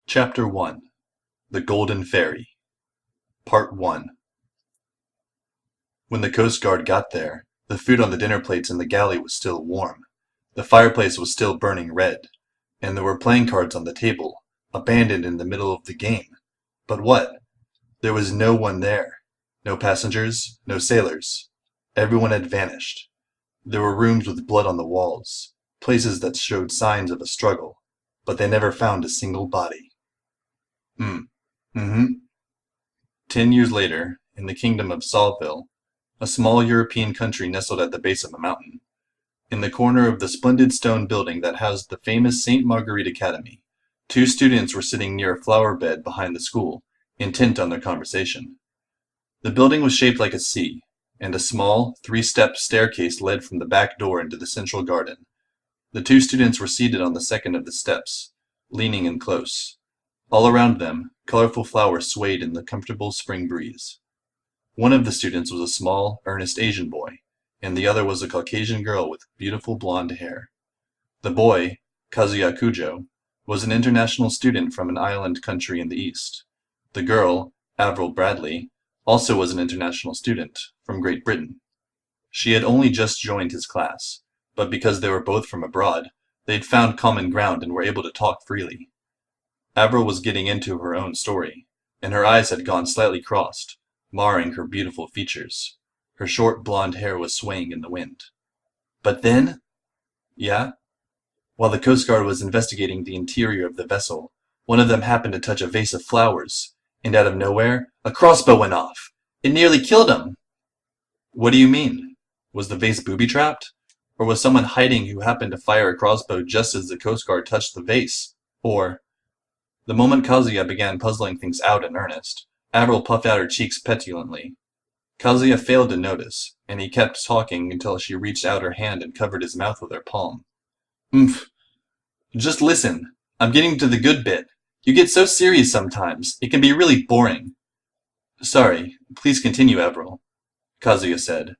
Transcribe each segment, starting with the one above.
Chapter 1 The Golden Fairy Part 1 When the Coast Guard got there, the food on the dinner plates in the galley was still warm, the fireplace was still burning red, and there were playing cards on the table, abandoned in the middle of the game. But what? There was no one there. No passengers, no sailors. Everyone had vanished. There were rooms with blood on the walls, places that showed signs of a struggle, but they never found a single body. Mm-hmm. 10 years later, in the kingdom of Sauville, a small European country nestled at the base of a mountain, in the corner of the splendid stone building that housed the famous Saint Marguerite Academy, two students were sitting near a flower bed behind the school, intent on their conversation. The building was shaped like a C, and a small, three-step staircase led from the back door into the central garden. The two students were seated on the second of the steps, leaning in close. All around them, colorful flowers swayed in the comfortable spring breeze. One of the students was a small, earnest Asian boy, and the other was a Caucasian girl with beautiful blonde hair. The boy, Kazuya Kujo, was an international student from an island country in the east. The girl, Avril Bradley, also was an international student from Great Britain. She had only just joined his class, but because they were both from abroad, they'd found common ground and were able to talk freely. Avril was getting into her own story, and her eyes had gone slightly crossed, marring her beautiful features. Her short blonde hair was swaying in the wind. But then? Yeah? While the Coast Guard was investigating the interior of the vessel, one of them happened to touch a vase of flowers, and out of nowhere, a crossbow went off. It nearly killed him. What do you mean? Was the vase booby-trapped? Or was someone hiding who happened to fire a crossbow just as the Coast Guard touched the vase? Or... The moment Kazuya began puzzling things out in earnest, Avril puffed out her cheeks petulantly. Kazuya failed to notice, and he kept talking until she reached out her hand and covered his mouth with her palm. Just listen. I'm getting to the good bit. You get so serious sometimes. It can be really boring. Sorry. Please continue, Avril, Kazuya said.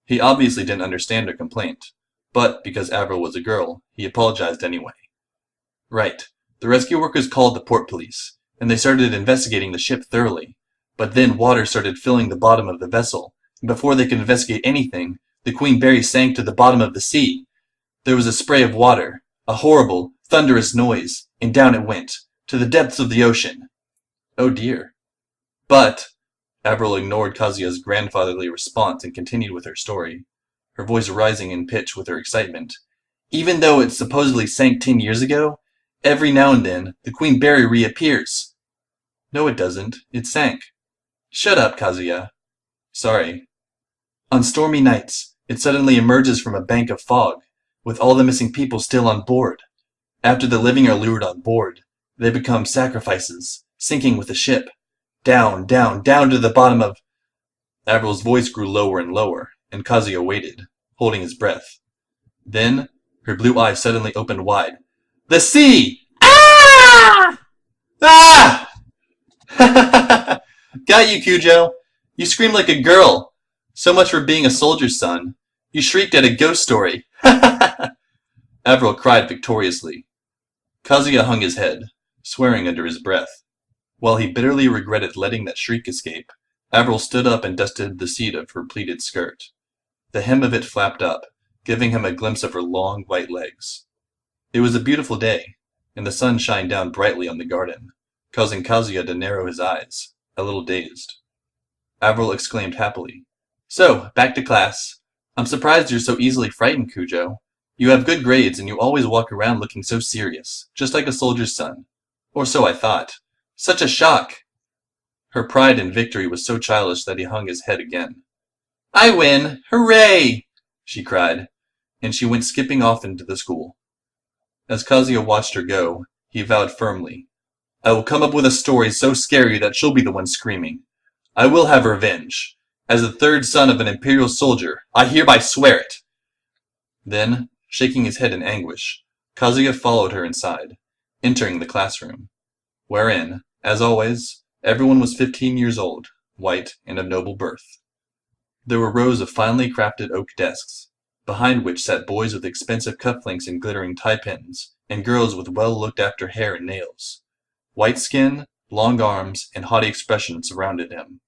He obviously didn't understand her complaint, but because Avril was a girl, he apologized anyway. Right. The rescue workers called the port police, and they started investigating the ship thoroughly. But then water started filling the bottom of the vessel, and before they could investigate anything, the Queen Berry sank to the bottom of the sea. There was a spray of water, a horrible, thunderous noise, and down it went, to the depths of the ocean. Oh dear. But Avril ignored Kazuya's grandfatherly response and continued with her story, her voice rising in pitch with her excitement. Even though it supposedly sank 10 years ago, every now and then, the Queen Berry reappears. No, it doesn't. It sank. Shut up, Kazuya. Sorry. On stormy nights, it suddenly emerges from a bank of fog, with all the missing people still on board. After the living are lured on board, they become sacrifices, sinking with the ship. Down, down, down to the bottom of... Avril's voice grew lower and lower, and Kazuya waited, holding his breath. Then, her blue eyes suddenly opened wide. The sea! Ah! Ah! Got you, Kujo. You screamed like a girl. So much for being a soldier's son. You shrieked at a ghost story. Avril cried victoriously. Kazuya hung his head, swearing under his breath. While he bitterly regretted letting that shriek escape, Avril stood up and dusted the seat of her pleated skirt. The hem of it flapped up, giving him a glimpse of her long, white legs. It was a beautiful day, and the sun shined down brightly on the garden, causing Kazuya to narrow his eyes, a little dazed. Avril exclaimed happily, So, back to class. I'm surprised you're so easily frightened, Kujo. You have good grades, and you always walk around looking so serious, just like a soldier's son. Or so I thought. Such a shock! Her pride in victory was so childish that he hung his head again. I win! Hooray! She cried, and she went skipping off into the school. As Kazuya watched her go, he vowed firmly, I will come up with a story so scary that she'll be the one screaming. I will have revenge. As the third son of an imperial soldier, I hereby swear it. Then, shaking his head in anguish, Kazuya followed her inside, entering the classroom, wherein, as always, everyone was 15 years old, white, and of noble birth. There were rows of finely crafted oak desks, behind which sat boys with expensive cufflinks and glittering tie pins, and girls with well-looked-after hair and nails. White skin, long arms, and haughty expression surrounded him.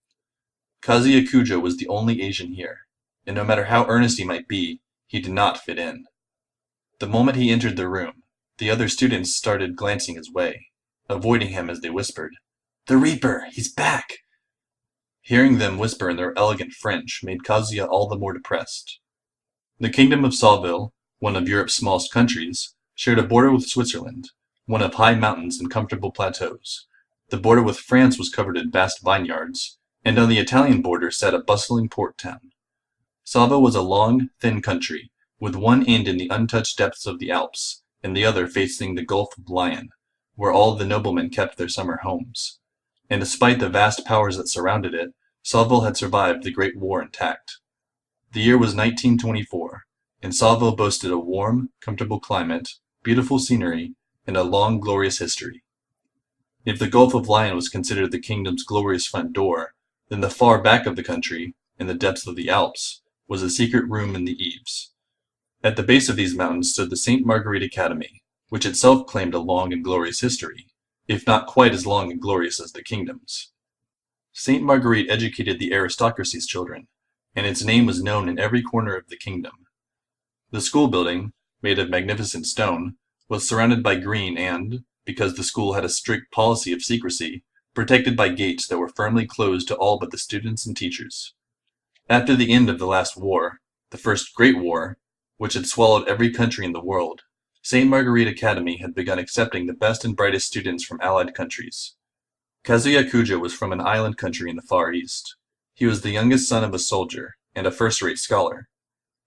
Kazuya Kujo was the only Asian here, and no matter how earnest he might be, he did not fit in. The moment he entered the room, the other students started glancing his way, avoiding him as they whispered, "The Reaper! He's back!" Hearing them whisper in their elegant French made Kazuya all the more depressed. The kingdom of Sauville, one of Europe's smallest countries, shared a border with Switzerland, one of high mountains and comfortable plateaus. The border with France was covered in vast vineyards, and on the Italian border sat a bustling port town. Sauville was a long, thin country, with one end in the untouched depths of the Alps, and the other facing the Gulf of Lion, where all the noblemen kept their summer homes. And despite the vast powers that surrounded it, Sauville had survived the Great War intact. The year was 1924, and Sauville boasted a warm, comfortable climate, beautiful scenery, and a long, glorious history. If the Gulf of Lion was considered the kingdom's glorious front door, then the far back of the country, in the depths of the Alps, was a secret room in the eaves. At the base of these mountains stood the Saint Marguerite Academy, which itself claimed a long and glorious history, if not quite as long and glorious as the kingdom's. Saint Marguerite educated the aristocracy's children, and its name was known in every corner of the kingdom. The school building, made of magnificent stone, was surrounded by green and, because the school had a strict policy of secrecy, protected by gates that were firmly closed to all but the students and teachers. After the end of the last war, the First Great War, which had swallowed every country in the world, Saint Marguerite Academy had begun accepting the best and brightest students from allied countries. Kazuya Kujo was from an island country in the Far East. He was the youngest son of a soldier and a first-rate scholar.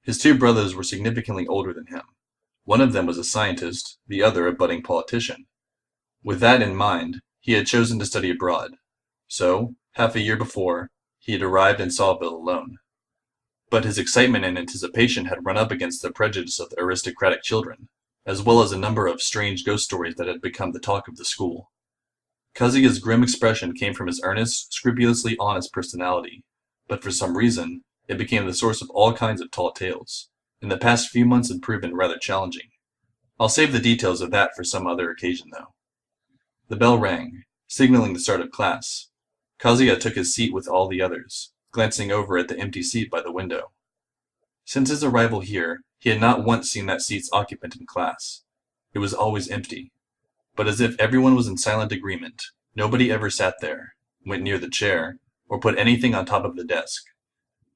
His two brothers were significantly older than him. One of them was a scientist, the other a budding politician. With that in mind, he had chosen to study abroad. So, half a year before, he had arrived in Sauville alone. But his excitement and anticipation had run up against the prejudice of the aristocratic children, as well as a number of strange ghost stories that had become the talk of the school. Kazuya's grim expression came from his earnest, scrupulously honest personality, but for some reason, it became the source of all kinds of tall tales, and the past few months had proven rather challenging. I'll save the details of that for some other occasion, though. The bell rang, signaling the start of class. Kazuya took his seat with all the others, glancing over at the empty seat by the window. Since his arrival here, he had not once seen that seat's occupant in class. It was always empty. But as if everyone was in silent agreement, nobody ever sat there, went near the chair, or put anything on top of the desk.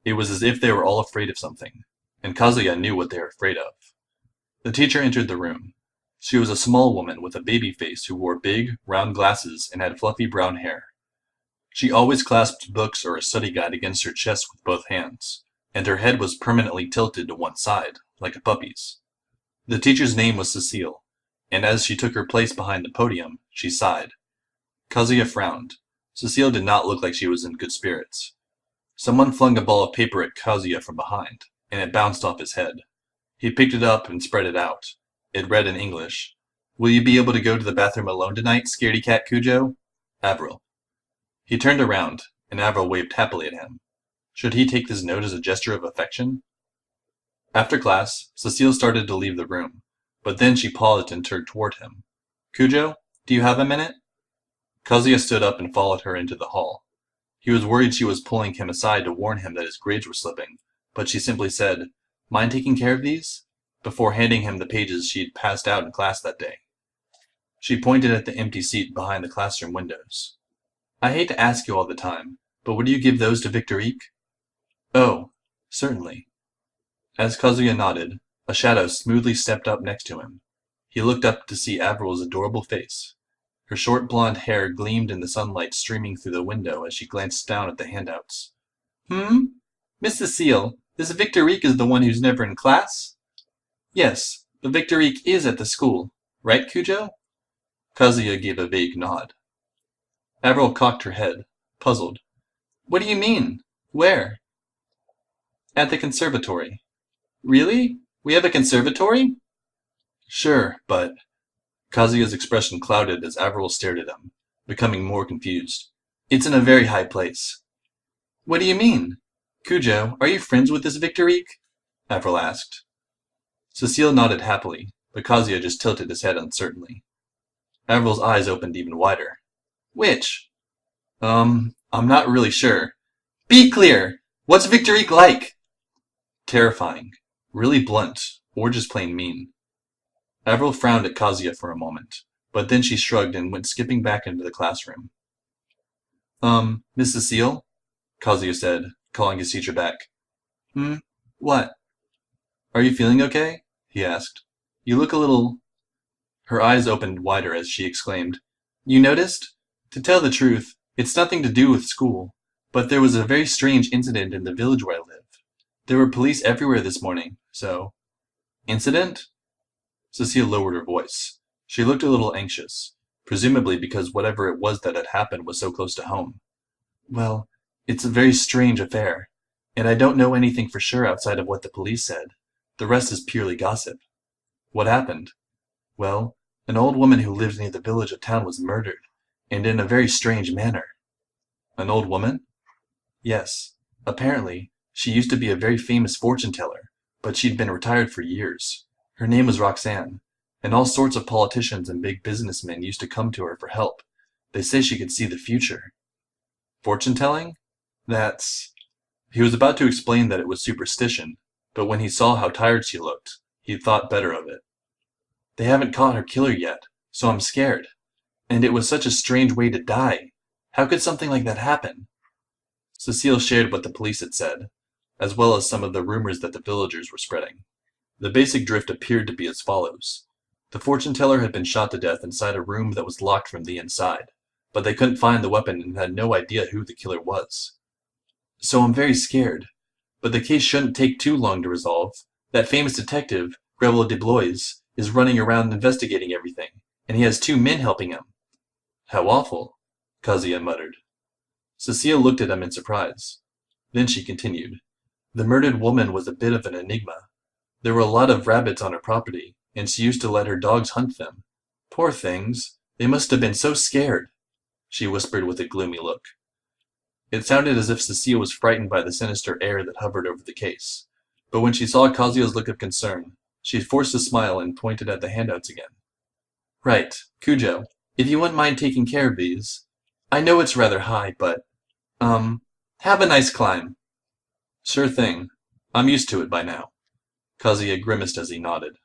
It was as if they were all afraid of something, and Kazuya knew what they were afraid of. The teacher entered the room. She was a small woman with a baby face who wore big, round glasses and had fluffy brown hair. She always clasped books or a study guide against her chest with both hands, and her head was permanently tilted to one side, like a puppy's. The teacher's name was Cecile, and as she took her place behind the podium, she sighed. Kazuya frowned. Cecile did not look like she was in good spirits. Someone flung a ball of paper at Kazuya from behind, and it bounced off his head. He picked it up and spread it out. It read in English, "Will you be able to go to the bathroom alone tonight, scaredy cat Kujo? Avril." He turned around, and Avril waved happily at him. Should he take this note as a gesture of affection? After class, Cecile started to leave the room, but then she paused and turned toward him. "Kujo, do you have a minute?" Kazuya stood up and followed her into the hall. He was worried she was pulling him aside to warn him that his grades were slipping, but she simply said, "Mind taking care of these?" before handing him the pages she had passed out in class that day. She pointed at the empty seat behind the classroom windows. "I hate to ask you all the time, but would you give those to Victorique?" "Oh, certainly." As Kazuya nodded, a shadow smoothly stepped up next to him. He looked up to see Avril's adorable face. Her short blonde hair gleamed in the sunlight streaming through the window as she glanced down at the handouts. Miss Cecile, this Victorique is the one who's never in class?" "Yes, but Victorique is at the school. Right, Kujo?" Kazuya gave a vague nod. Avril cocked her head, puzzled. "What do you mean? Where?" "At the conservatory." "Really? We have a conservatory?" "Sure, but..." Kazuya's expression clouded as Avril stared at him, becoming more confused. "It's in a very high place." "What do you mean? Kujo, are you friends with this Victorique?" Avril asked. Cecile nodded happily, but Kazuya just tilted his head uncertainly. Avril's eyes opened even wider. Which? I'm not really sure. Be clear! What's Victorique like? Terrifying. Really blunt, or just plain mean. Avril frowned at Kazuya for a moment, but then she shrugged and went skipping back into the classroom. Miss Cecile? Kazuya said, calling his teacher back. What? Are you feeling okay? He asked. You look a little... Her eyes opened wider as she exclaimed, You noticed? To tell the truth, it's nothing to do with school, but there was a very strange incident in the village where I live. There were police everywhere this morning, so... Incident? Cecile lowered her voice. She looked a little anxious, presumably because whatever it was that had happened was so close to home. Well, it's a very strange affair, and I don't know anything for sure outside of what the police said. The rest is purely gossip. What happened? Well, an old woman who lives near the village of town was murdered, and in a very strange manner. An old woman? Yes. Apparently, she used to be a very famous fortune-teller, but she'd been retired for years. Her name was Roxanne, and all sorts of politicians and big businessmen used to come to her for help. They say she could see the future. Fortune-telling? That's... He was about to explain that it was superstition, but when he saw how tired she looked, he thought better of it. They haven't caught her killer yet, so I'm scared. And it was such a strange way to die. How could something like that happen? Cecile shared what the police had said, as well as some of the rumors that the villagers were spreading. The basic drift appeared to be as follows. The fortune-teller had been shot to death inside a room that was locked from the inside, but they couldn't find the weapon and had no idea who the killer was. So I'm very scared, but the case shouldn't take too long to resolve. That famous detective, Rebel de Blois, is running around investigating everything, and he has 2 men helping him. How awful, Kazuya muttered. Cecile looked at him in surprise. Then she continued. The murdered woman was a bit of an enigma. There were a lot of rabbits on her property, and she used to let her dogs hunt them. Poor things, they must have been so scared, she whispered with a gloomy look. It sounded as if Cecile was frightened by the sinister air that hovered over the case, but when she saw Kazuya's look of concern, she forced a smile and pointed at the handouts again. Right, Kujo, if you wouldn't mind taking care of these. I know it's rather high, but, have a nice climb. Sure thing. I'm used to it by now. Kazuya grimaced as he nodded.